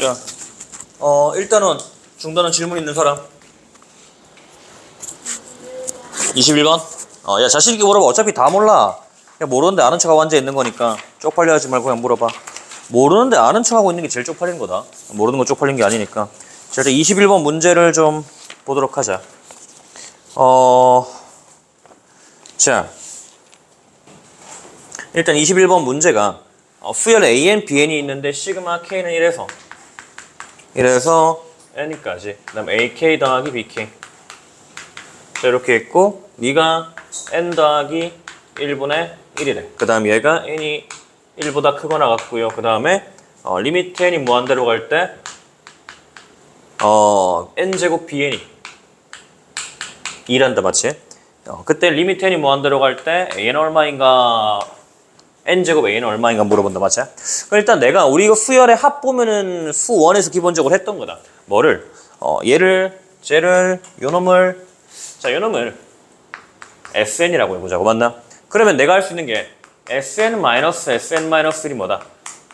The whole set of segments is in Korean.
자, 일단은 중단은 질문 있는 사람. 21번. 야, 자신있게 물어봐. 어차피 다 몰라. 야, 모르는데 아는 척하고 앉아있는 거니까 쪽팔려 하지 말고 그냥 물어봐. 모르는데 아는 척하고 있는 게 제일 쪽팔린 거다. 모르는 거 쪽팔린 게 아니니까. 자, 일단 21번 문제를 좀 보도록 하자. 자, 일단 21번 문제가 수열 AN, BN이 있는데 시그마 K는 이래서 N까지. 그 다음 AK 더하기 BK. 자, 이렇게 있고 네가 N 더하기 1분의 1이래. 그 다음 얘가 N이 1보다 크거나 같고요. 그 다음에 리미트 N이 무한대로 갈 때 N제곱 BN이 2란다, 맞지? 그때 리미트 N이 무한대로 갈 때 AN 얼마인가, N제곱 AN 얼마인가 물어본다, 맞지? 일단 내가 우리 이거 수열의 합 보면은 수 1에서 기본적으로 했던 거다. 뭐를? 쟤를, 요놈을, 자, 요놈을 SN이라고 해보자고, 맞나? 그러면 내가 할 수 있는 게 SN-SN-1이 뭐다?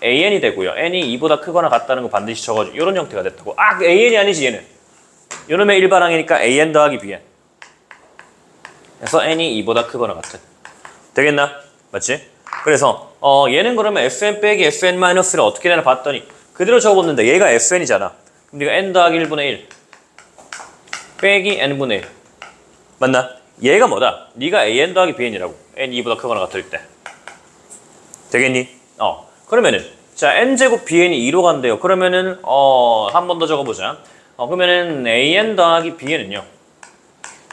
AN이 되고요. N이 2보다 크거나 같다는 거 반드시 적어줘. 이런 형태가 됐다고. AN이 아니지, 얘는. 요놈의 일반항이니까 AN 더하기 BN. 그래서 N이 2보다 크거나 같은. 되겠나? 맞지? 그래서 얘는 그러면 SN 빼기 SN-를 어떻게 되나 봤더니 그대로 적어봤는데 얘가 SN이잖아. 그럼 네가 N 더하기 1분의 1 빼기 N분의 1. 맞나? 얘가 뭐다? 네가 AN 더하기 BN이라고. N이 2보다 크거나 같을 때. 되겠니? 그러면은 자, N제곱 BN이 2로 간대요. 그러면은 한 번 더 적어보자. 그러면은 AN 더하기 BN은요,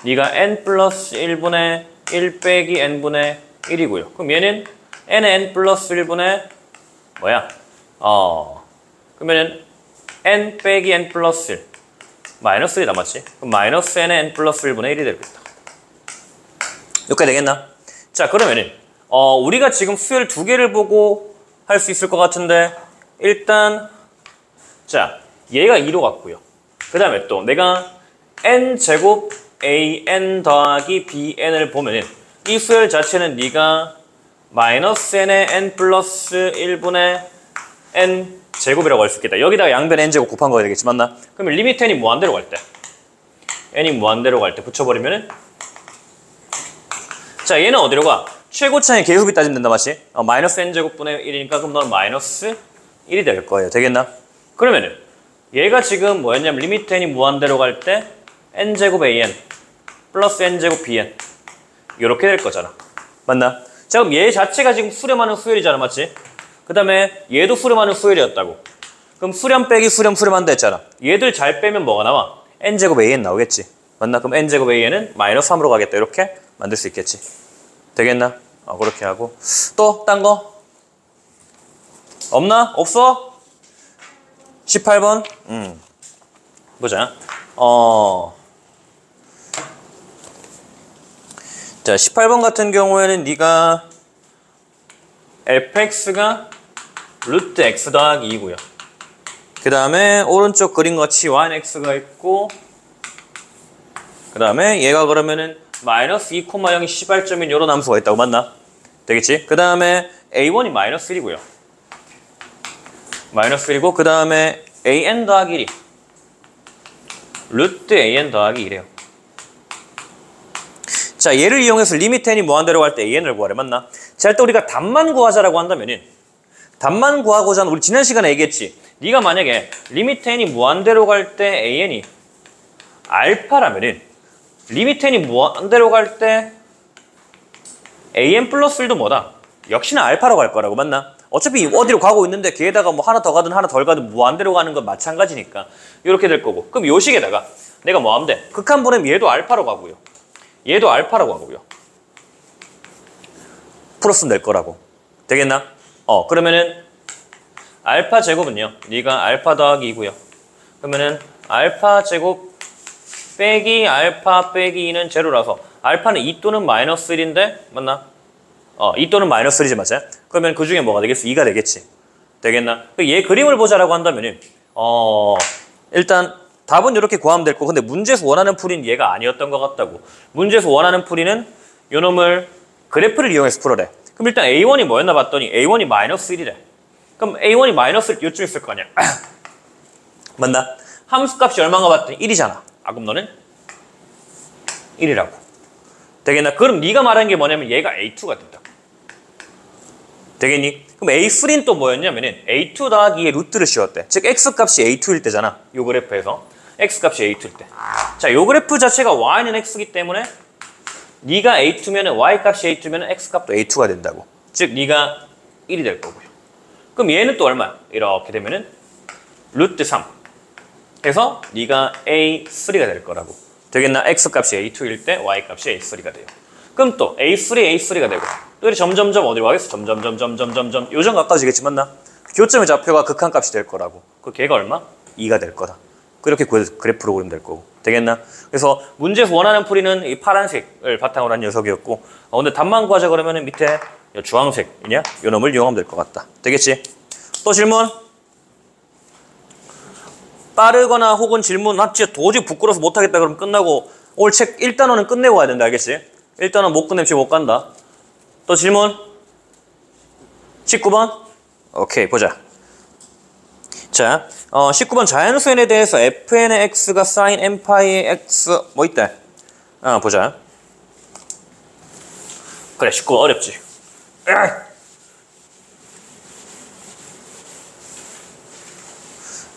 네가 N 플러스 1분의 1 빼기 N분의 1이고요. 그럼 얘는 N 플러스 1분의 뭐야? 그러면은 N 빼기 N 플러스 1 마이너스 1이 남았지? 그럼 마이너스 N의 N 플러스 1분의 1이 되겠다. 여기까지 되겠나? 자, 그러면은 우리가 지금 수열 두 개를 보고 할 수 있을 것 같은데, 일단 자, 얘가 2로 갔고요. 그 다음에 또 내가 N제곱 AN 더하기 BN을 보면은 이 수열 자체는 네가 마이너스 N의 N 플러스 1분의 N 제곱이라고 할 수 있겠다. 여기다가 양변 N제곱 곱한 거야 되겠지, 맞나? 그러면 리미트 N이 무한대로 갈 때, N이 무한대로 갈 때 붙여버리면은, 자, 얘는 어디로 가? 최고차의 계수비 따지면 된다, 맞지? 마이너스 N제곱분의 1이니까 그럼 너는 마이너스 1이 될 거예요. 되겠나? 그러면은 얘가 지금 뭐였냐면 리미트 N이 무한대로 갈 때 N제곱 AN 플러스 N제곱 BN 이렇게 될 거잖아. 맞나? 자, 그럼 얘 자체가 지금 수렴하는 수열이잖아, 맞지? 그 다음에 얘도 수렴하는 수열이었다고. 그럼 수렴 빼기 수렴한다 했잖아. 얘들 잘 빼면 뭐가 나와? N제곱 AN 나오겠지. 맞나? 그럼 N제곱 AN은 마이너스 3으로 가겠다. 이렇게 만들 수 있겠지. 되겠나? 그렇게 하고. 또 딴 거? 없나? 없어? 18번? 보자. 자, 18번 같은 경우에는 네가 fx가 루트 x 더하기 2고요. 그 다음에 오른쪽 그림 같이 1x가 있고, 그 다음에 얘가 그러면은 마이너스 2,0이 시발점인 요런 함수가 있다고, 맞나? 되겠지? 그 다음에 a1이 마이너스 1이고요. 마이너스 1이고, 그 다음에 an 더하기 1이 루트 an 더하기 1이에요. 자, 얘를 이용해서 리미트 n이 무한대로 갈 때 an을 구하래, 맞나? 자, 일단 우리가 답만 구하자라고 한다면은, 답만 구하고자 하는, 우리 지난 시간에 얘기했지? 네가 만약에 리미트 n이 무한대로 갈 때 an이 알파라면은 리미트 n이 무한대로 갈 때 an 플러스 1도 뭐다? 역시나 알파로 갈 거라고, 맞나? 어차피 어디로 가고 있는데 걔에다가 뭐 하나 더 가든 하나 덜 가든 무한대로 가는 건 마찬가지니까 이렇게 될 거고. 그럼 요 식에다가 내가 뭐 하면 돼? 극한 보내면 얘도 알파로 가고요. 얘도 알파로 가고요. 풀었으면 될 거라고. 되겠나? 그러면은 알파 제곱은요, 네가 알파 더하기 2고요. 그러면은 알파 제곱 빼기 알파 빼기 2는 제로라서 알파는 2 또는 마이너스 1인데, 맞나? 2 또는 마이너스 1이지, 맞아? 그러면 그 중에 뭐가 되겠어? 2가 되겠지. 되겠나? 얘 그림을 보자라고 한다면은 일단 답은 이렇게 구하면 될 거. 근데 문제에서 원하는 풀이는 얘가 아니었던 것 같다고. 문제에서 원하는 풀이는 요놈을 그래프를 이용해서 풀어래. 그럼 일단 A1이 뭐였나 봤더니 A1이 마이너스 1이래. 그럼 A1이 마이너스 1 요쯤 있을 거 아니야. 맞나? 함수값이 얼마인가 봤더니 1이잖아. 아, 그럼 너는 1이라고. 되겠나? 그럼 네가 말한 게 뭐냐면 얘가 A2가 된다. 되겠니? 그럼 A3는 또 뭐였냐면은 A2 더하기의 루트를 씌웠대. 즉 X값이 A2일 때잖아. 요 그래프에서. X값이 A2일 때. 자, 요 그래프 자체가 Y는 X이기 때문에 네가 A2면은 Y값이 A2면은 X값도 A2가 된다고. 즉 네가 1이 될 거고요. 그럼 얘는 또 얼마? 이렇게 되면은 루트 3. 그래서 네가 A3가 될 거라고. 되겠나? X값이 A2일 때 Y값이 A3가 돼요. 그럼 또 A3가 되고 또 이렇게 점점점 어디로 가겠어? 점점점점점점점 요점 가까워지겠지 맞나? 교점의 좌표가 극한값이 될 거라고. 그 걔가 얼마? 2가 될 거다. 그렇게 그래프로 그리면 될 거고. 되겠나? 그래서 문제에서 원하는 풀이는 이 파란색을 바탕으로 한 녀석이었고 근데 답만 구하자 그러면은 밑에 주황색이냐? 요 놈을 이용하면 될 것 같다. 되겠지? 또 질문? 빠르거나 혹은 질문 진짜 도저히 부끄러워서 못하겠다 그러면 끝나고 오늘 책 1단원은 끝내고 가야 된다. 알겠지? 1단원 못 끝내면 지금 못 간다. 또 질문? 19번? 오케이, 보자. 자, 19번 자연수 n에 대해서 fn의 x가 sin n파이의 x 뭐 있대? 보자. 그래, 19번 어렵지.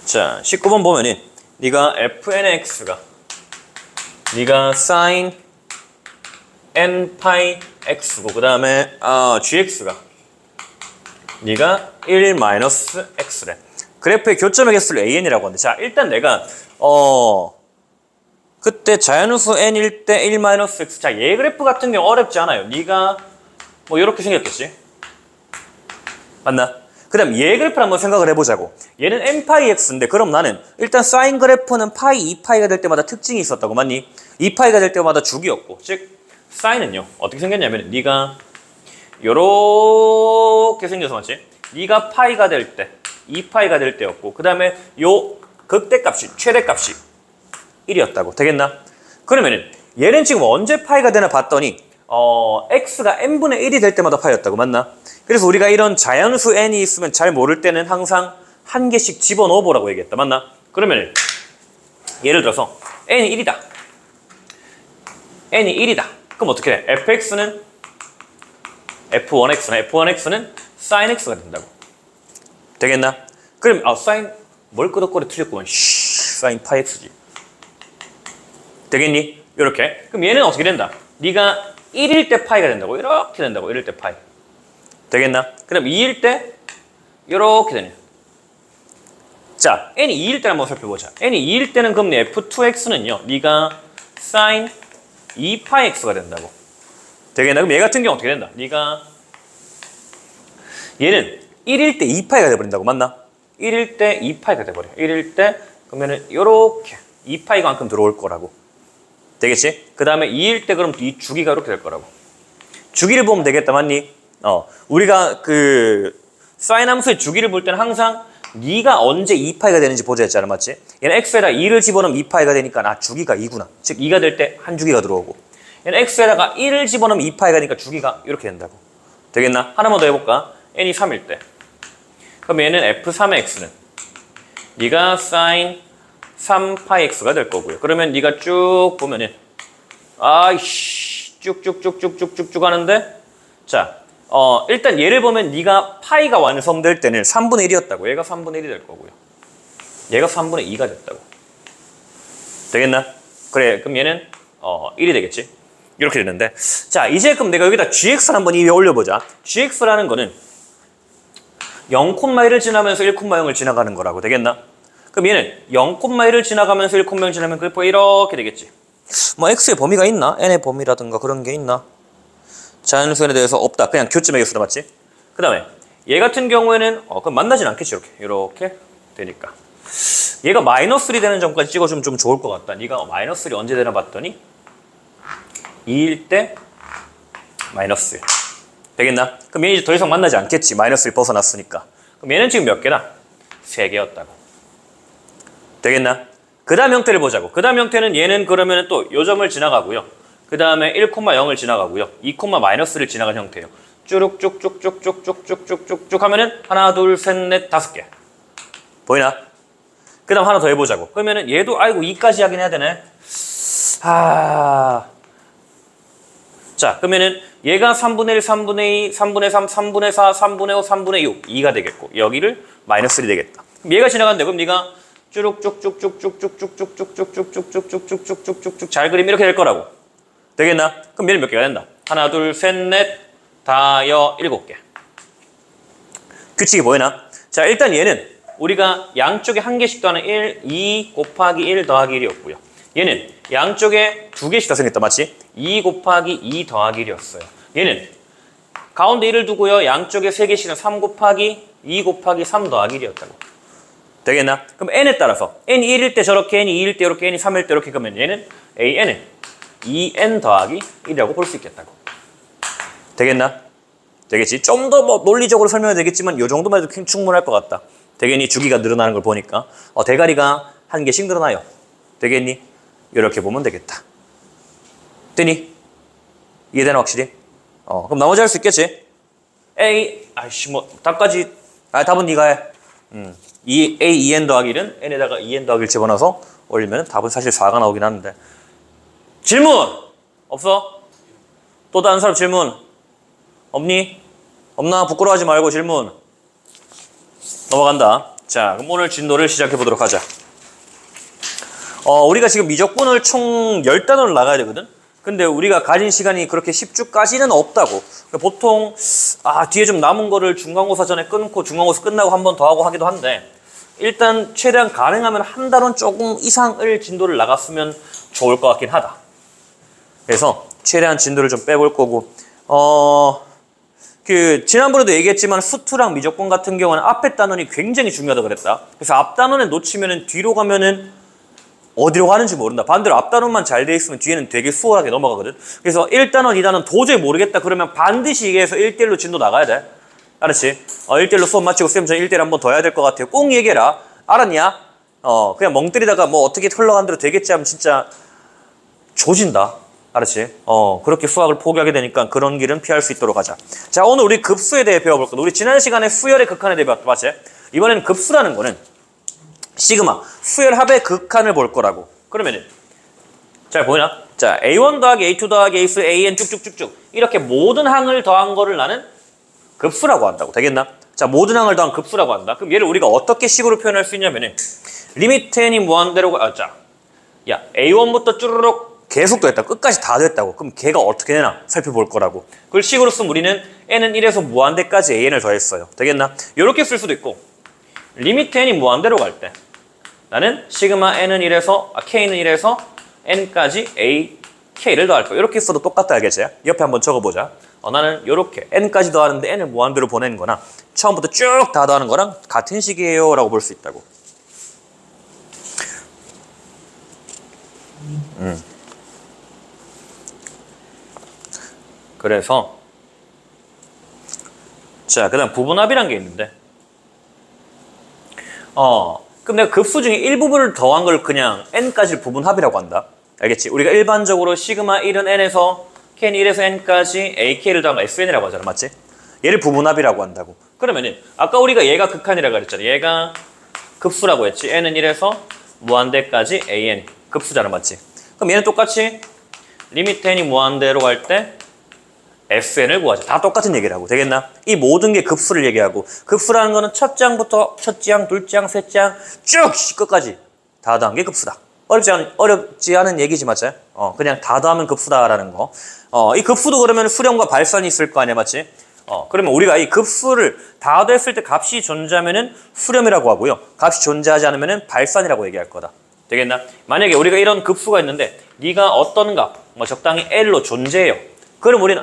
자, 19번 보면은 네가 fn의 x가 네가 sin n파이 x고 그 다음에 gx가 네가 1 마이너스 x래. 그래프의 교점의 개수를 an이라고 하는데 자 일단 내가 그때 자연수 n일 때 1 마이너스 x 자 얘 그래프 같은 경우 어렵지 않아요. 네가 뭐 이렇게 생겼겠지? 맞나? 그 다음 얘 그래프를 한번 생각을 해보자고. 얘는 n파이 x인데 그럼 나는 일단 사인 그래프는 파이 2파이가 될 때마다 특징이 있었다고 맞니? 2파이가 될 때마다 죽이었고 즉 사인은요 어떻게 생겼냐면 네가 요렇게 생겨서 맞지? 네가 파이가 될 때 2파이가 될 때였고 그 다음에 요 극대값이 최대값이 1이었다고. 되겠나? 그러면은 얘는 지금 언제 파이가 되나 봤더니 x가 n분의 1이 될 때마다 파이였다고. 맞나? 그래서 우리가 이런 자연수 n이 있으면 잘 모를 때는 항상 한 개씩 집어넣어 보라고 얘기했다. 맞나? 그러면 예를 들어서 n이 1이다. n이 1이다. 그럼 어떻게 돼? fx는 f1x는 sin x가 된다고. 되겠나? 그럼 sin 뭘 끄덕거리 틀렸구만. sin 파이 x지. 되겠니? 이렇게. 그럼 얘는 어떻게 된다? 네가 1일 때 파이가 된다고. 이렇게 된다고. 1일 때 파이. 되겠나? 그럼 2일 때 이렇게 되네. 자, n이 2일 때 한번 살펴보자. n이 2일 때는 그럼 f2x는요. 네가 sin 2파이 x가 된다고. 되겠나? 그럼 얘 같은 경우 어떻게 된다? 네가 얘는 1일 때 2파이가 돼버린다고. 맞나? 1일 때 2파이가 돼버려. 1일 때 그러면은 요렇게 2파이만큼 들어올 거라고. 되겠지? 그 다음에 2일 때 그럼 이 주기가 이렇게 될 거라고. 주기를 보면 되겠다. 맞니? 우리가 그 사인 함수의 주기를 볼 때는 항상 네가 언제 2파이가 되는지 보자 했잖아. 맞지? 얘는 x에다 2를 집어넣으면 2파이가 되니까 주기가 2구나. 즉 2가 될 때 한 주기가 들어오고 얘는 x에다가 1을 집어넣으면 2파이가 되니까 주기가 이렇게 된다고. 되겠나? 하나만 더 해볼까? n이 3일 때 그럼 얘는 f3의 x는 네가 sin 3파이 x가 될 거고요. 그러면 네가 쭉 보면은 아이씨 쭉쭉쭉쭉쭉쭉 하는데 자 일단 얘를 보면 네가 파이가 완성될 때는 3분의 1이었다고. 얘가 3분의 1이 될 거고요. 얘가 3분의 2가 됐다고. 되겠나? 그래 그럼 얘는 1이 되겠지. 이렇게 되는데 자 이제 그럼 내가 여기다 gx를 한번 이 위에 올려보자. gx라는 거는 0,1을 지나면서 1,0을 지나가는 거라고. 되겠나? 그럼 얘는 0,1을 지나가면서 1,0을 지나면 그래프가 이렇게 되겠지. 뭐 x의 범위가 있나? n의 범위라든가 그런 게 있나? 자연수에 대해서 없다. 그냥 교점의 개수로 맞지? 그 다음에 얘 같은 경우에는 그럼 만나진 않겠지. 이렇게 되니까 얘가 마이너스 1이 되는 점까지 찍어주면 좀 좋을 것 같다. 네가 마이너스 1이 언제 되나 봤더니 2일 때 마이너스 1 되겠나? 그럼 얘는 이제 더 이상 만나지 않겠지. 마이너스 1 벗어났으니까. 그럼 얘는 지금 몇 개다? 3개였다고. 되겠나? 그 다음 형태를 보자고. 그 다음 형태는 얘는 그러면 또 요 점을 지나가고요. 그 다음에 1,0을 지나가고요. 2,-를 지나간 형태예요. 쭉쭉쭉쭉쭉쭉쭉쭉쭉 하면은 하나, 둘, 셋, 넷, 5개. 보이나? 그 다음 하나 더 해보자고. 그러면은 얘도 아이고 2까지 하긴 해야 되네. 자, 그러면은 얘가 3분의 1, 3분의 2, 3분의 3, 3분의 4, 3분의 5, 3분의 6, 2가 되겠고 여기를 마이너스 1이 되겠다. 그럼 얘가 지나간대. 그럼 네가 쭉쭉쭉쭉쭉쭉쭉쭉쭉쭉쭉쭉쭉쭉쭉쭉쭉쭉쭉 잘 그리면 이렇게 될 거라고. 되겠나? 그럼 얘는 몇 개가 된다? 하나, 둘, 셋, 넷, 다, 여, 7개. 규칙이 보이나? 자, 일단 얘는 우리가 양쪽에 한 개씩 더하는 1, 2 곱하기 1 더하기 1이었고요. 얘는 양쪽에 두 개씩 더 생겼다. 맞지? 2 곱하기 2 더하기 1이었어요. 얘는 가운데 1을 두고요. 양쪽에 3개씩은 3 곱하기 2 곱하기 3 더하기 1이었다고. 되겠나? 그럼 n에 따라서 n이 1일 때 저렇게, n이 2일 때 이렇게, n이 3일 때 이렇게 그러면 얘는 an은 2n 더하기 1이라고 볼 수 있겠다고. 되겠나? 되겠지? 좀 더 뭐 논리적으로 설명이 되겠지만 이 정도만 해도 충분할 것 같다. 되겠니? 주기가 늘어나는 걸 보니까 대가리가 한 개씩 늘어나요. 되겠니? 이렇게 보면 되겠다. 되니? 이해되나 확실히? 그럼 나머지 할 수 있겠지? A, 아이씨 뭐 답까지 답은 네가 해. A 2n 더하기 1은 n에다가 2n 더하기 1 집어넣어서 올리면 답은 사실 4가 나오긴 하는데. 질문! 없어? 또 다른 사람 질문? 없니? 없나? 부끄러워하지 말고 질문. 넘어간다. 자, 그럼 오늘 진도를 시작해 보도록 하자. 우리가 지금 미적분을 총 10단원을 나가야 되거든? 근데 우리가 가진 시간이 그렇게 10주까지는 없다고. 그러니까 보통 뒤에 좀 남은 거를 중간고사 전에 끊고 중간고사 끝나고 한 번 더 하고 하기도 한데 일단 최대한 가능하면 한 단원 조금 이상을 진도를 나갔으면 좋을 것 같긴 하다. 그래서 최대한 진도를 좀 빼볼 거고 지난번에도 얘기했지만 수투랑 미적분 같은 경우는 앞에 단원이 굉장히 중요하다 그랬다. 그래서 앞 단원에 놓치면은 뒤로 가면은 어디로 가는지 모른다. 반대로 앞 단원만 잘 돼 있으면 뒤에는 되게 수월하게 넘어가거든. 그래서 1단원, 2단원 도저히 모르겠다 그러면 반드시 얘기해서 1대1로 진도 나가야 돼. 알았지? 1대1로 수업 마치고 쌤 전 1대1 한번 더 해야 될 것 같아요. 꼭 얘기해라. 알았냐? 그냥 멍 때리다가 뭐 어떻게 흘러간 대로 되겠지 하면 진짜 조진다. 알았지? 그렇게 수학을 포기하게 되니까 그런 길은 피할 수 있도록 하자. 자, 오늘 우리 급수에 대해 배워볼 거다. 우리 지난 시간에 수열의 극한에 대해 배웠다. 맞지? 이번에는 급수라는 거는 시그마, 수열합의 극한을 볼 거라고. 그러면은 잘 보이나? 자, A1 더하기 A2 더하기 A3 AN 쭉쭉쭉쭉 이렇게 모든 항을 더한 거를 나는 급수라고 한다고. 되겠나? 자, 모든 항을 더한 급수라고 한다. 그럼 얘를 우리가 어떻게 식으로 표현할 수 있냐면은 리미트 n이 무한대로 자, 야, A1부터 쭈르륵 계속 더했다. 끝까지 다 됐다고. 그럼 걔가 어떻게 되나 살펴볼 거라고. 그걸 식으로 쓰면 우리는 n은 1에서 무한대까지 an을 더했어요. 되겠나? 이렇게 쓸 수도 있고 리미트 n이 무한대로 갈 때 나는 시그마 n은 1에서 k는 1에서 n까지 a k를 더할 거야. 이렇게 써도 똑같다 알겠지? 옆에 한번 적어보자. 나는 이렇게 n까지 더하는데 n을 무한대로 보내는 거나 처음부터 쭉 다 더하는 거랑 같은 식이에요 라고 볼 수 있다고. 그래서 자, 그 다음 부분합이란 게 있는데 그럼 내가 급수 중에 일부분을 더한 걸 그냥 n까지 부분합이라고 한다. 알겠지? 우리가 일반적으로 시그마 1은 n에서 k는 1에서 n까지 ak를 더한 거 sn이라고 하잖아. 맞지? 얘를 부분합이라고 한다고. 그러면은 아까 우리가 얘가 극한이라고 그랬잖아. 얘가 급수라고 했지. n은 1에서 무한대까지 an 급수잖아. 맞지? 그럼 얘는 똑같이 리미트 n이 무한대로 갈 때 sn을 구하자. 다 똑같은 얘기라고. 되겠나? 이 모든 게 급수를 얘기하고 급수라는 거는 첫 장부터 첫 장, 둘 장, 셋 장 쭉 끝까지 다 더한 게 급수다. 어렵지 않은 얘기지 맞지? 그냥 다 더하면 급수다라는 거. 이 급수도 그러면 수렴과 발산이 있을 거 아니야, 맞지? 그러면 우리가 이 급수를 다 더했을 때 값이 존재하면은 수렴이라고 하고요. 값이 존재하지 않으면은 발산이라고 얘기할 거다. 되겠나? 만약에 우리가 이런 급수가 있는데 네가 어떤 값, 적당히 L로 존재해요. 그럼 우리는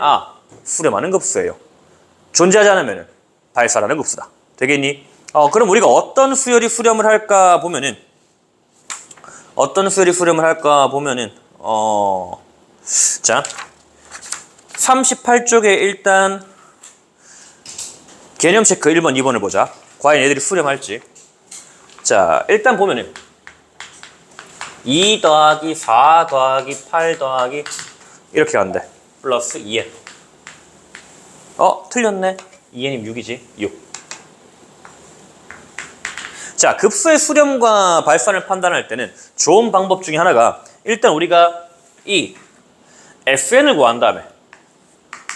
수렴하는 급수예요. 존재하지 않으면 발산하는 급수다. 되겠니? 그럼 우리가 어떤 수열이 수렴을 할까 보면은 자 38쪽에 일단 개념 체크 1번, 2번을 보자. 과연 얘들이 수렴할지. 자, 일단 보면은 2 더하기 4 더하기 8 더하기 이렇게 간대. 플러스 2n. 틀렸네. 2n이면 6이지. 6. 자, 급수의 수렴과 발산을 판단할 때는 좋은 방법 중에 하나가 일단 우리가 이 SN을 구한 다음에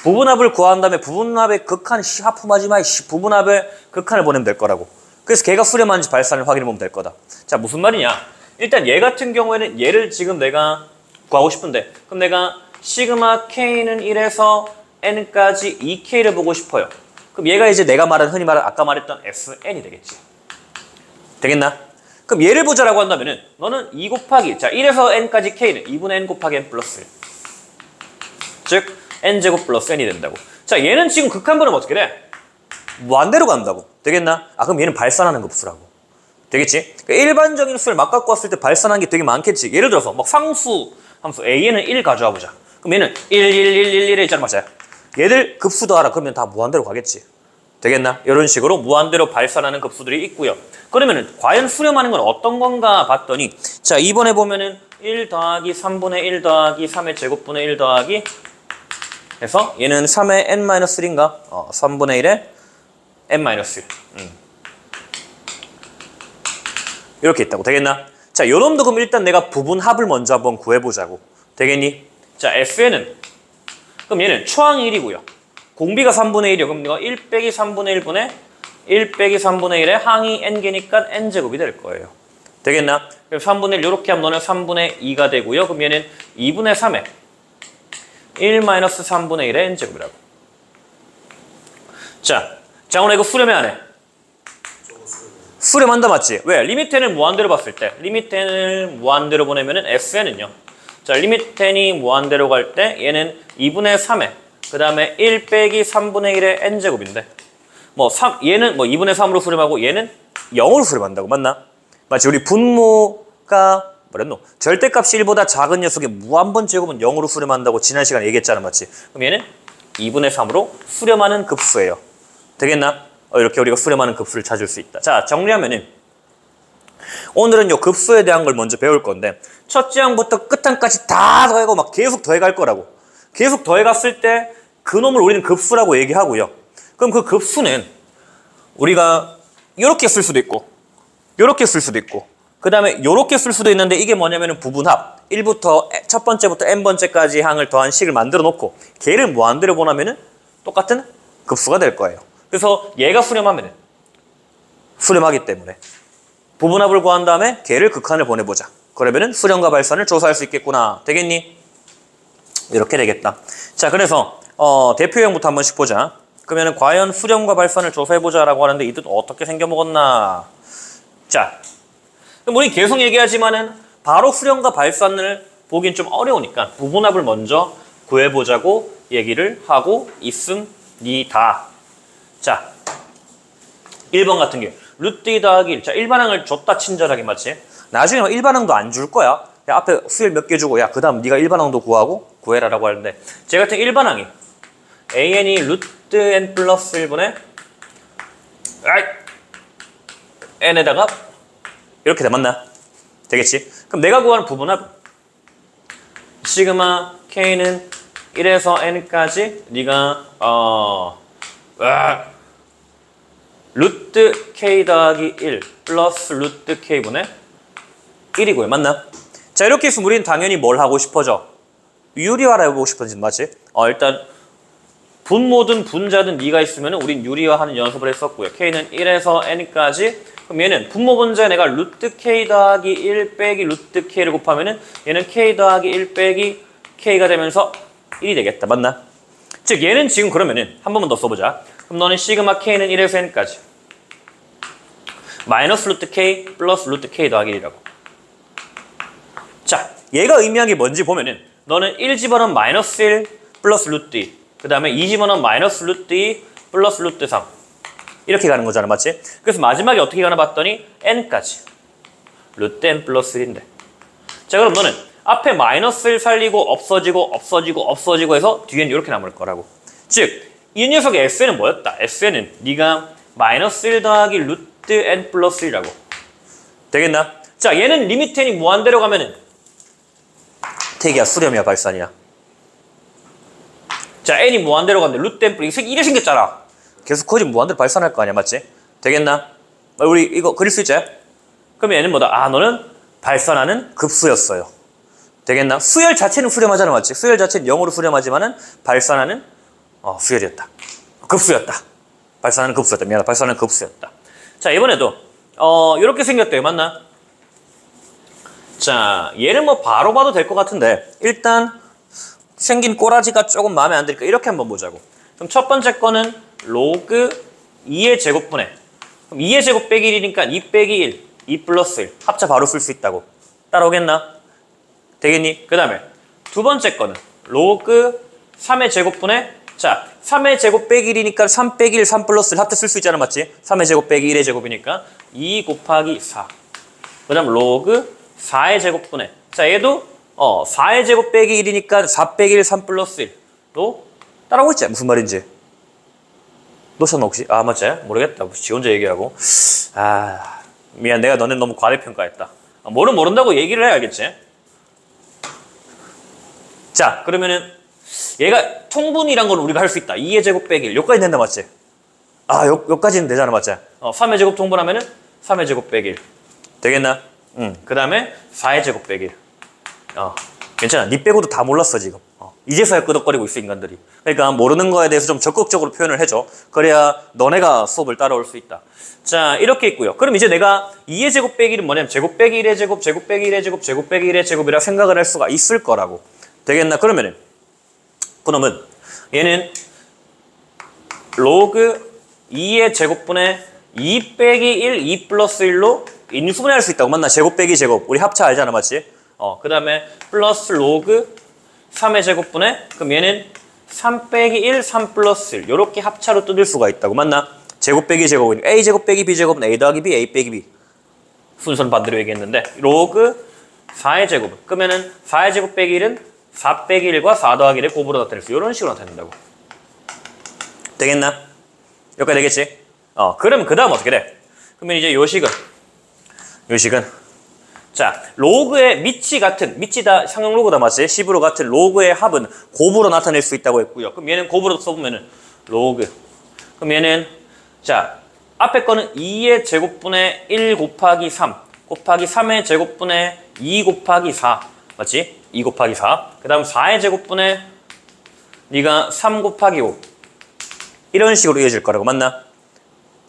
부분합을 구한 다음에 부분합의 극한 하품하지 마. 부분합의 극한을 보내면 될 거라고. 그래서 걔가 수렴하는지 발산을 확인해 보면 될 거다. 자, 무슨 말이냐? 일단 얘 같은 경우에는 얘를 지금 내가 구하고 싶은데 그럼 내가 시그마 K는 1에서 N까지 2K를 보고 싶어요. 그럼 얘가 이제 내가 말한 흔히 말한 아까 말했던 SN이 되겠지. 되겠나? 그럼 얘를 보자라고 한다면은 너는 2 곱하기 자 1에서 N까지 K는 2분의 N 곱하기 N 플러스 1. 즉 N제곱 플러스 N이 된다고. 자 얘는 지금 극한분은 어떻게 돼? 무한대로 간다고. 되겠나? 아 그럼 얘는 발산하는 급수라고. 되겠지? 그러니까 일반적인 수를 막 갖고 왔을 때 발산한 게 되게 많겠지. 예를 들어서 막 상수 함수 A는 1 가져와 보자. 그럼 얘는 1, 1, 1, 1, 1에 있잖아. 맞아요. 얘들 급수도 알아. 그러면 다 무한대로 가겠지. 되겠나? 이런 식으로 무한대로 발산하는 급수들이 있고요. 그러면은 과연 수렴하는 건 어떤 건가 봤더니 자 이번에 보면은 1 더하기 3분의 1 더하기 3의 제곱분의 1 더하기 해서 얘는 3의 n-1인가? 3분의 1의 n-1 이렇게 있다고. 되겠나? 자 요놈도 그럼 일단 내가 부분합을 먼저 한번 구해보자고. 되겠니? 자 SN은 그럼 얘는 초항이 1이고요. 공비가 3분의 1이요. 그럼 이거 1 빼기 3분의 1분의 1 빼기 3분의 1에 항이 n개니까 n제곱이 될 거예요. 되겠나? 그럼 3분의 1 이렇게 하면 너는 3분의 2가 되고요. 그럼 얘는 2분의 3에 1-3분의 1의 n제곱이라고. 자, 오늘 이거 수렴해 안 해? 수렴한다 맞지? 왜? 리미트 n을 무한대로 봤을 때 리미트 n을 무한대로 보내면은 SN은요. 자, 리미트 n이 무한대로 갈 때 얘는 2분의 3에 그 다음에 1 빼기 3분의 1의 n제곱인데 얘는 2분의 3으로 수렴하고 얘는 0으로 수렴한다고. 맞나? 맞지? 우리 분모가 뭐랬노? 절대값이 1보다 작은 녀석의 무한번 제곱은 0으로 수렴한다고 지난 시간에 얘기했잖아. 맞지? 그럼 얘는 2분의 3으로 수렴하는 급수예요. 되겠나? 이렇게 우리가 수렴하는 급수를 찾을 수 있다. 자, 정리하면은 오늘은 요 급수에 대한 걸 먼저 배울 건데 첫째 항부터 끝항까지 다 더해고 막 계속 더해갈 거라고. 계속 더해갔을 때 그놈을 우리는 급수라고 얘기하고요. 그럼 그 급수는 우리가 이렇게 쓸 수도 있고 이렇게 쓸 수도 있고 그 다음에 이렇게 쓸 수도 있는데 이게 뭐냐면은 부분합 1부터 첫 번째부터 n번째까지 항을 더한 식을 만들어 놓고 걔를 무한대로 보내면은 똑같은 급수가 될 거예요. 그래서 얘가 수렴하면은 수렴하기 때문에 부분합을 구한 다음에 걔를 극한을 보내보자. 그러면은 수렴과 발산을 조사할 수 있겠구나. 되겠니? 이렇게 되겠다. 자, 그래서 대표형부터 한 번씩 보자. 그러면은 과연 수렴과 발산을 조사해보자라고 하는데 이 뜻 어떻게 생겨먹었나? 자, 그럼 우리 계속 얘기하지만은 바로 수렴과 발산을 보긴 좀 어려우니까 부분합을 먼저 구해보자고 얘기를 하고 있습니다. 자, 1번 같은 경우 루트 2 더하기 1. 자, 일반항을 줬다 친절하게 맞지? 나중에 일반항도 안 줄 거야. 야, 앞에 수열 몇 개 주고 야, 그 다음 네가 일반항도 구해라라고 하는데 제 같은 일반항이 an이 루트 n 플러스 1분의 n에다가 이렇게 돼. 맞나? 되겠지? 그럼 내가 구하는 부분합 시그마 k는 1에서 n까지 네가 루트 k 더하기 1 플러스 루트 k분의 1이고요. 맞나? 자, 이렇게 있으면 우리는 당연히 뭘 하고 싶어져? 유리화를 해보고 싶어지. 맞지? 일단 분모든 분자든 네가 있으면 우린 유리화하는 연습을 했었고요. k는 1에서 n까지. 그럼 얘는 분모 분자에 내가 루트 k 더하기 1 빼기 루트 k를 곱하면은 얘는 k 더하기 1 빼기 k가 되면서 1이 되겠다. 맞나? 즉 얘는 지금 그러면은 한 번만 더 써보자. 그럼 너는 시그마 k는 1에서 n까지 마이너스 루트 k 플러스 루트 k 더하기 1이라고. 자, 얘가 의미한 게 뭔지 보면은 너는 1 집어넣으면 마이너스 1 플러스 루트 2 그 다음에 2 집어넣으면 마이너스 루트 2 플러스 루트 3 이렇게 가는 거잖아. 맞지? 그래서 마지막에 어떻게 가나 봤더니 n까지 루트 n 플러스 1인데 자, 그럼 너는 앞에 마이너스 1 살리고 없어지고 해서 뒤엔 이렇게 남을 거라고. 즉 이 녀석의 SN은 뭐였다? SN은 네가 마이너스 1 더하기 루트 n 플러스 1이라고. 되겠나? 자, 얘는 리미트 n이 무한대로 가면은 택이야, 수렴이야, 발산이야. 자, n이 무한대로 가는데 루트 n 플러스 1 이래 생겼잖아. 계속 커지면 무한대로 발산할 거 아니야. 맞지? 되겠나? 우리 이거 그릴 수 있지? 그럼 얘는 뭐다? 아, 너는 발산하는 급수였어요. 되겠나? 수열 자체는 수렴하잖아, 맞지? 수열 자체는 0으로 수렴하지만은 발산하는 수열이었다. 급수였다. 발산하는 급수였다. 미안하다. 발산하는 급수였다. 자, 이번에도 이렇게 생겼대요. 맞나? 자, 얘는 뭐 바로 봐도 될 것 같은데 일단 생긴 꼬라지가 조금 마음에 안 드니까 이렇게 한번 보자고. 그럼 첫 번째 거는 로그 2의 제곱분해. 그럼 2의 제곱 빼기 1이니까 2 빼기 1, 2 플러스 1. 합차 바로 쓸 수 있다고. 따라오겠나? 되겠니? 그 다음에 두 번째 거는 로그 3의 제곱분해. 자, 3의 제곱 빼기 1이니까 3 빼기 1, 3 플러스 1 합차 쓸 수 있잖아, 맞지? 3의 제곱 빼기 1의 제곱이니까 2 곱하기 4. 그 다음 로그 4의 제곱분해. 자, 얘도 4의 제곱 빼기 1이니까 4 빼기 1, 3 플러스 1. 또 따라오고 있지? 무슨 말인지. 놓쳤나 혹시? 아, 맞지? 모르겠다. 지 혼자 얘기하고. 아, 미안. 내가 너네 너무 과대평가했다. 모른다고 얘기를 해야겠지? 자, 그러면은 얘가 통분이란 건 우리가 할 수 있다. 2의 제곱 빼기 1. 여기까지 된다, 맞지? 아, 여기까지는 되잖아, 맞지? 3의 제곱 통분하면은 3의 제곱 빼기 1. 되겠나? 그 다음에 4의 제곱 빼기 1. 괜찮아. 니 빼고도 다 몰랐어, 지금. 이제서야 끄덕거리고 있어, 인간들이. 그러니까 모르는 거에 대해서 좀 적극적으로 표현을 해줘. 그래야 너네가 수업을 따라올 수 있다. 자, 이렇게 있고요. 그럼 이제 내가 2의 제곱 빼기 1은 뭐냐면 제곱 빼기 1의 제곱, 제곱 빼기 1의 제곱, 제곱 빼기 1의 제곱이라 생각을 할 수가 있을 거라고. 되겠나? 그러면은 그놈은 얘는 로그 2의 제곱분의 2 빼기 1, 2 플러스 1로 인수분해할 수 있다고. 맞나? 제곱 빼기 제곱. 우리 합차 알잖아, 맞지? 그 다음에 플러스 로그 3의 제곱분의 그럼 얘는 3 빼기 1, 3 플러스 1 요렇게 합차로 뜯을 수가 있다고. 맞나? 제곱 빼기 제곱은 A 제곱 빼기 B 제곱은 A 더하기 B, A 빼기 B. 순서는 반대로 얘기했는데 로그 4의 제곱. 그러면은 4의 제곱 빼기 1은 4 빼기 1과 4 더하기 1의 곱으로 나타낼 수 이런 식으로 나타낸다고. 되겠나? 여기까지 되겠지? 그러면 그 다음 어떻게 돼? 그러면 이제 요식은 자, 로그의 밑이 같은, 밑이 다 상형 로그다 맞지? 10으로 같은 로그의 합은 곱으로 나타낼 수 있다고 했고요. 그럼 얘는 곱으로 써보면은 로그. 그럼 얘는 자, 앞에 거는 2의 제곱분의 1 곱하기 3 곱하기 3의 제곱분의 2 곱하기 4 맞지? 2 곱하기 4. 그 다음 4의 제곱분의 네가 3 곱하기 5 이런 식으로 이어질 거라고. 맞나?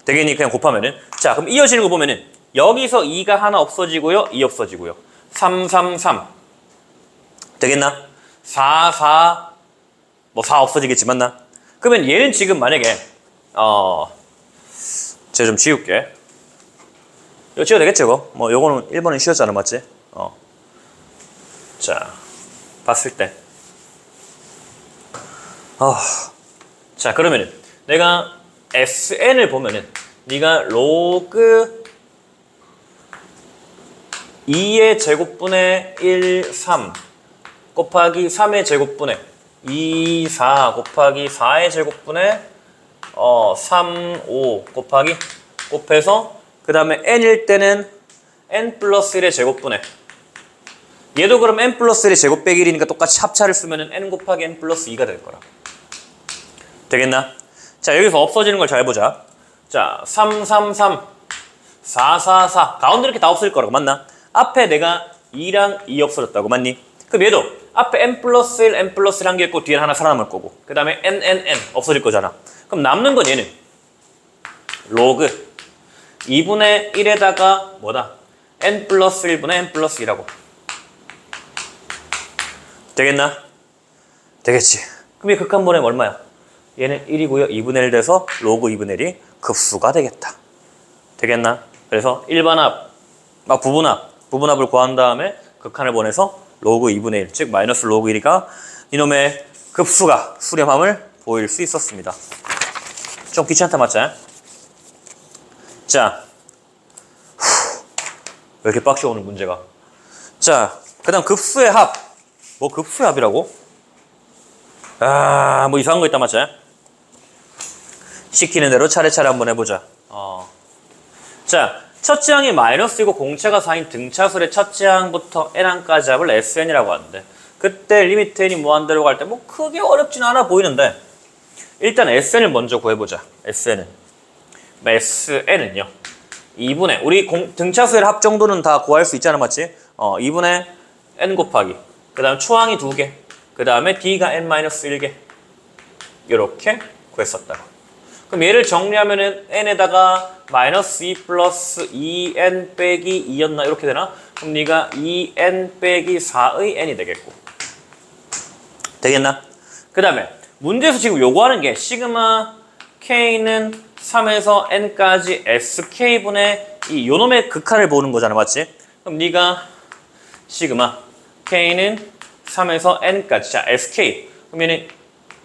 되겠니? 그냥 곱하면은. 자, 그럼 이어지는 거 보면은 여기서 2가 하나 없어지고요. 2 없어지고요. 3, 3, 3. 되겠나? 4, 4. 뭐 4 없어지겠지. 맞나? 그러면 얘는 지금 만약에 제가 좀 지울게. 이거 지워도 되겠지, 이거? 뭐 요거는 1번은 쉬웠잖아. 맞지? 자, 봤을 때. 자, 그러면은 내가 SN을 보면은 네가 로그 2의 제곱분의 1, 3 곱하기 3의 제곱분의 2, 4 곱하기 4의 제곱분의 3, 5 곱하기 곱해서 그 다음에 n일 때는 n 플러스 1의 제곱분의 얘도 그럼 n 플러스 1의 제곱 빼기 1이니까 똑같이 합차를 쓰면은 n 곱하기 n 플러스 2가 될 거라. 되겠나? 자, 여기서 없어지는 걸 잘 보자. 자, 3, 3, 3 4, 4, 4 가운데 이렇게 다 없어질 거라고. 맞나? 앞에 내가 2랑 2 없어졌다고. 맞니? 그럼 얘도 앞에 n 플러스 1, n 플러스 1 한 개 있고 뒤에 하나 살아남을 거고 그 다음에 n, n, n 없어질 거잖아. 그럼 남는 건 얘는 로그 2분의 1에다가 뭐다? n 플러스 1분의 n 플러스 2라고. 되겠나? 되겠지. 그럼 이 극한분의 얼마야? 얘는 1이고요. 2분의 1 돼서 로그 2분의 1이 급수가 되겠다. 되겠나? 그래서 일반합, 부분합을 구한 다음에 극한을 보내서 로그 2분의 1, 즉 마이너스 로그 1이가 이놈의 급수가 수렴함을 보일 수 있었습니다. 좀 귀찮다 맞지? 자, 왜 이렇게 빡시 오는 문제가? 자, 그 다음 급수의 합. 뭐 급수의 합이라고? 뭐 이상한 거 있다 맞지? 시키는 대로 차례차례 한번 해보자. 자, 첫째 항이 마이너스이고 공차가 4인 등차술의 첫째 항부터 n항까지 합을 SN이라고 하는데 그때 리미트 n이 무한대로 갈 때 뭐 크게 어렵진 않아 보이는데 일단 SN을 먼저 구해보자. SN은요 2분의 우리 등차수의 합 정도는 다 구할 수 있잖아, 맞지? 2분의 n 곱하기 그 다음 초항이 2개 그 다음에 d가 n-1개 이렇게 구했었다. 그럼 얘를 정리하면은 n에다가 마이너스 2 플러스 2n 빼기 2였나 이렇게 되나? 그럼 네가 2n 빼기 4의 n이 되겠고 되겠나? 그 다음에 문제에서 지금 요구하는 게 시그마 k는 3에서 n까지 sk분의 이 요놈의 극한을 보는 거잖아, 맞지? 그럼 네가 시그마 k는 3에서 n까지 자 sk 그러면은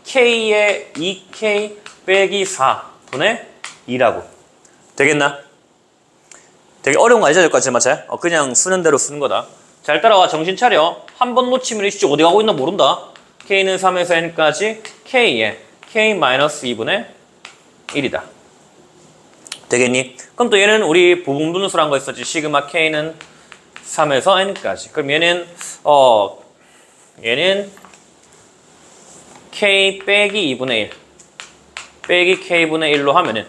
k의 2k 빼기 4분의 2라고 되겠나? 되게 어려운 거 아니죠, 여기까지 맞지? 그냥 쓰는 대로 쓰는 거다. 잘 따라와, 정신 차려. 한 번 놓치면 진짜 어디 가고 있나 모른다. k는 3에서 n까지 k의 k-2분의 1이다. 되겠니? 그럼 또 얘는 우리 부분분수로 한 거 있었지. 시그마 k는 3에서 n까지. 그럼 얘는 k 빼기 2분의 1 빼기 k분의 1로 하면은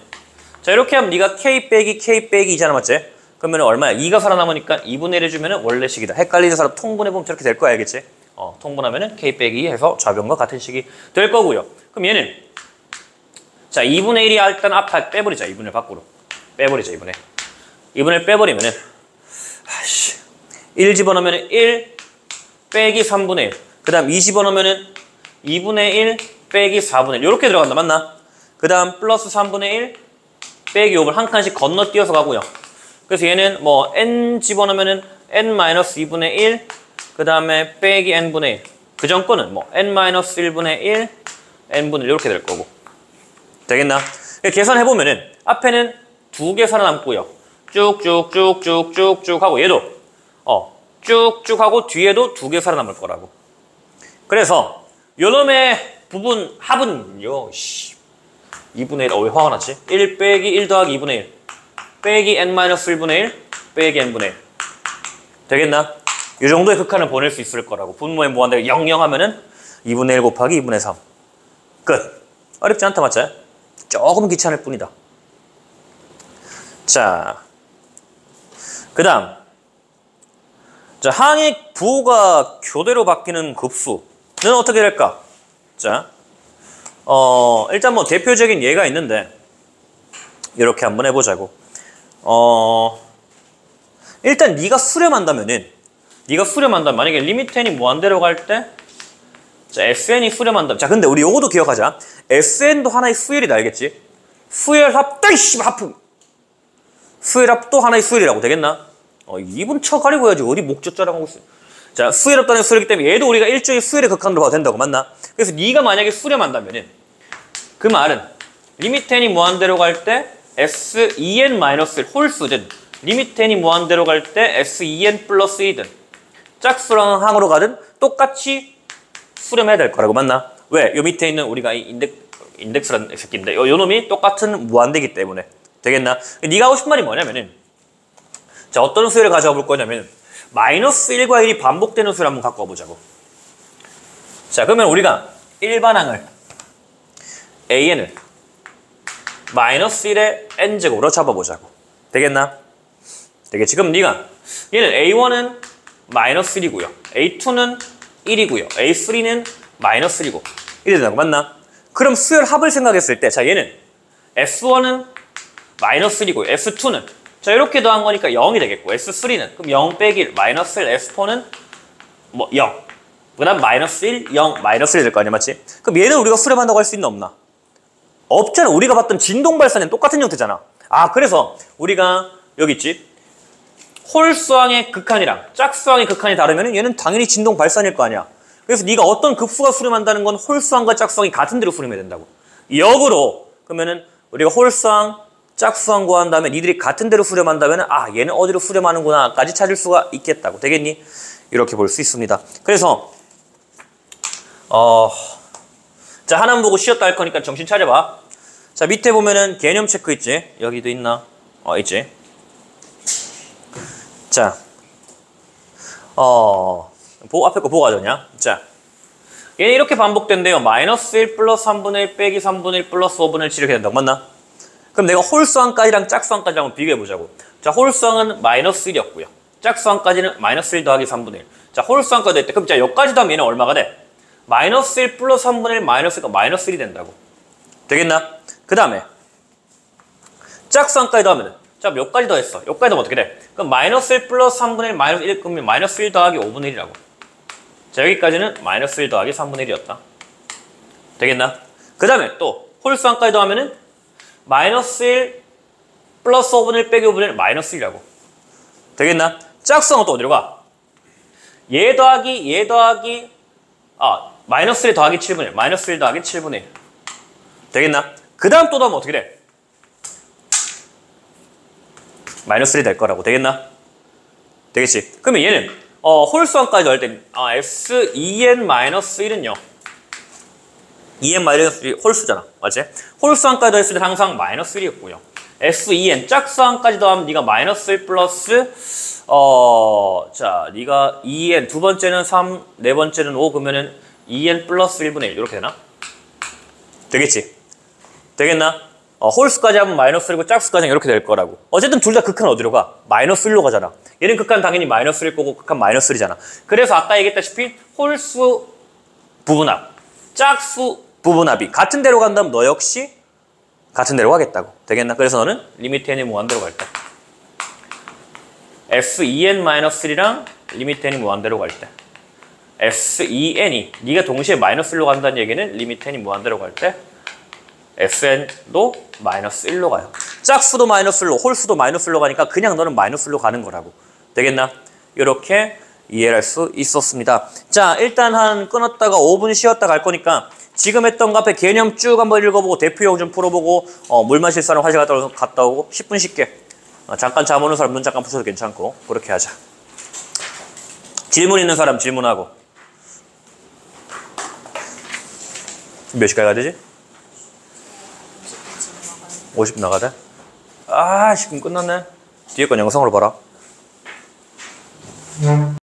자 이렇게 하면 네가 k 빼기 2잖아, 맞지? 그러면 얼마야? 2가 살아남으니까 2분의 1 해주면은 원래식이다. 헷갈리는 사람 통분해보면 저렇게 될 거야, 알겠지? 통분하면은 k 빼기 2 해서 좌변과 같은 식이 될 거고요. 그럼 얘는 자 2분의 1이 일단 앞에 빼버리자. 2분의 1 밖으로 빼버리자. 2분의 1 빼버리면은 1 집어넣으면은 1 빼기 3분의 1 그 다음 2 집어넣으면은 2분의 1 빼기 4분의 1 이렇게 들어간다, 맞나? 그 다음 플러스 3분의 1 빼기 5분 한 칸씩 건너뛰어서 가고요. 그래서 얘는 뭐 n 집어넣으면은 n-2분의 1 그 다음에 빼기 n분의 1 그 전 거는 뭐 n-1분의 1 n분의 1 이렇게 될 거고 되겠나? 계산해보면은 앞에는 2개 살아남고요. 쭉쭉쭉쭉쭉쭉 하고 얘도 쭉쭉 하고 뒤에도 2개 살아남을 거라고. 그래서 요놈의 부분 합은요 2분의 1 왜 화가 났지? 1 빼기 1 더하기 2분의 1 빼기 n-1분의 1 빼기 n분의 1 되겠나? 이 정도의 극한을 보낼 수 있을 거라고. 분모의 무한대가 0, 0 하면은 2분의 1 곱하기 2분의 3 끝. 어렵지 않다, 맞지? 조금 귀찮을 뿐이다. 자, 그 다음 자 항의 부호가 교대로 바뀌는 급수는 어떻게 될까? 자, 일단 뭐 대표적인 예가 있는데 이렇게 한번 해보자고. 일단 네가 수렴한다면은 만약에 리미트 n이 무한대로 갈 때 자 sn이 수렴한다. 자 근데 우리 요거도 기억하자. sn도 하나의 수열이다, 알겠지? 수열합 따이씨 하품 수열합도 하나의 수열이라고. 되겠나? 입은 쳐 가리고 해야지 어디 목젖자랑 하고 있어. 자 수열합도 하나의 수열이기 때문에 얘도 우리가 일종의 수열의 극한으로 봐도 된다고, 맞나? 그래서 네가 만약에 수렴한다면은 그 말은 리미트 n이 무한대로 갈 때 sen-1 홀수든 리미트 n이 무한대로 갈 때 sen 플러스 2든 짝수랑 항으로 가든 똑같이 수렴해야 될 거라고, 맞나? 왜? 요 밑에 있는 우리가 이 인덱스라는 새끼인데 요 놈이 똑같은 무한대기 때문에 되겠나? 네가 하고 싶은 말이 뭐냐면은 자 어떤 수열을 가져와 볼 거냐면 마이너스 1과 1이 반복되는 수를 한번 갖고 와보자고. 자 그러면 우리가 일반항을 an을 마이너스 1의 n제곱으로 잡아보자고. 되겠나? 되겠지? 그럼 네가 얘는 a1은 마이너스 1이고요. a2는 1이고요. a3는 마이너스 1이고 이래 된다고, 맞나? 그럼 수열 합을 생각했을 때 자 얘는 s1은 마이너스 1이고요. s2는 자 이렇게 더한 거니까 0이 되겠고 s3는 그럼 0 빼기 1 마이너스 1 s4는 뭐 0 그 다음 마이너스 1 0 마이너스 1 될 거 아니야, 맞지? 그럼 얘는 우리가 수렴한다고 할 수 있나 없나? 없잖아. 우리가 봤던 진동발산은 똑같은 형태잖아. 그래서 우리가 여기 있지 홀수항의 극한이랑 짝수항의 극한이 다르면 얘는 당연히 진동발산일 거 아니야. 그래서 네가 어떤 급수가 수렴한다는 건 홀수항과 짝수항이 같은 대로 수렴해야 된다고. 역으로 그러면은 우리가 홀수항, 짝수항 구한 다음에 니들이 같은 대로 수렴한다면 얘는 어디로 수렴하는구나 까지 찾을 수가 있겠다고. 되겠니? 이렇게 볼 수 있습니다. 그래서 자 하나만 보고 쉬었다 할 거니까 정신 차려봐. 자 밑에 보면은 개념 체크 있지? 여기도 있나? 있지? 자 앞에 거 보고 가자냐? 자 얘는 이렇게 반복된대요. 마이너스 1 플러스 3분의 1 빼기 3분의 1 플러스 5분의 1 이렇게 된다고, 맞나? 그럼 내가 홀수항까지랑 짝수항까지 한번 비교해보자고. 자, 홀수항은 마이너스 1이었고요. 짝수항까지는 마이너스 1 더하기 3분의 1. 자, 홀수항까지 했대. 그럼 자, 여기까지도 하면 얘는 얼마가 돼? 마이너스 1 플러스 3분의 1 마이너스 1가 마이너스 1이 된다고. 되겠나? 그 다음에 짝수항까지도 하면은 자, 몇 가지 더 했어? 여기까지 하면 어떻게 돼? 그럼 마이너스 1 플러스 3분의 1 마이너스 1 그러면 마이너스 1 더하기 5분의 1이라고. 자, 여기까지는 마이너스 1 더하기 3분의 1이었다. 되겠나? 그 다음에 또 홀수항까지 더하면은 마이너스 1 플러스 5분의 1 빼기 5분의 1 마이너스 1이라고. 되겠나? 짝수항은 또 어디로 가? 얘 더하기 마이너스 1 더하기 7분의 1 마이너스 1 더하기 7분의 1 되겠나? 그 다음 또 더하면 어떻게 돼? 마이너스 1이 될 거라고. 되겠나? 되겠지? 그러면 얘는 홀수항까지 넣을 때 S2n-1은요 2n-1 홀수잖아. 맞지? 홀수항까지 더했을 때 항상 마이너스 1이었고요. S2n 짝수항까지 더하면 네가 마이너스 1 플러스 자, 네가 2n 두 번째는 3, 네 번째는 5 그러면은 2n 플러스 1분의 1 이렇게 되나? 되겠지? 되겠나? 홀수까지 하면 마이너스 1이고 짝수까지 하면 이렇게 될 거라고. 어쨌든 둘 다 극한 어디로 가? 마이너스 1로 가잖아. 얘는 극한 당연히 마이너스 1 거고 극한 마이너스 1이잖아. 그래서 아까 얘기했다시피 홀수 부분합, 짝수 부분합이 같은 데로 간다면 너 역시 같은 데로 가겠다고. 되겠나? 그래서 너는 리미트 n이 무한대로 갈 때 S2n-1이랑 리미트 n이 무한대로 갈 때 S2n이 네가 동시에 마이너스 1로 간다는 얘기는 리미트 n이 무한대로 갈 때 Sn도 마이너스 1로 가요. 짝수도 마이너스 1로, 홀수도 마이너스 1로 가니까 그냥 너는 마이너스 1로 가는 거라고. 되겠나? 이렇게 이해를 할 수 있었습니다. 자, 일단 끊었다가 5분 쉬었다 갈 거니까 지금 했던 거 앞에 개념 쭉 한번 읽어보고 대표용 좀 풀어보고 물 마실 사람 화장실 갔다 오고 10분 쉽게 잠깐 잠 오는 사람 눈 잠깐 붙여도 괜찮고 그렇게 하자. 질문 있는 사람 질문하고. 몇 시까지 가야 되지? 50분 나가야 돼? 아, 10분 끝났네. 뒤에 건 영상으로 봐라.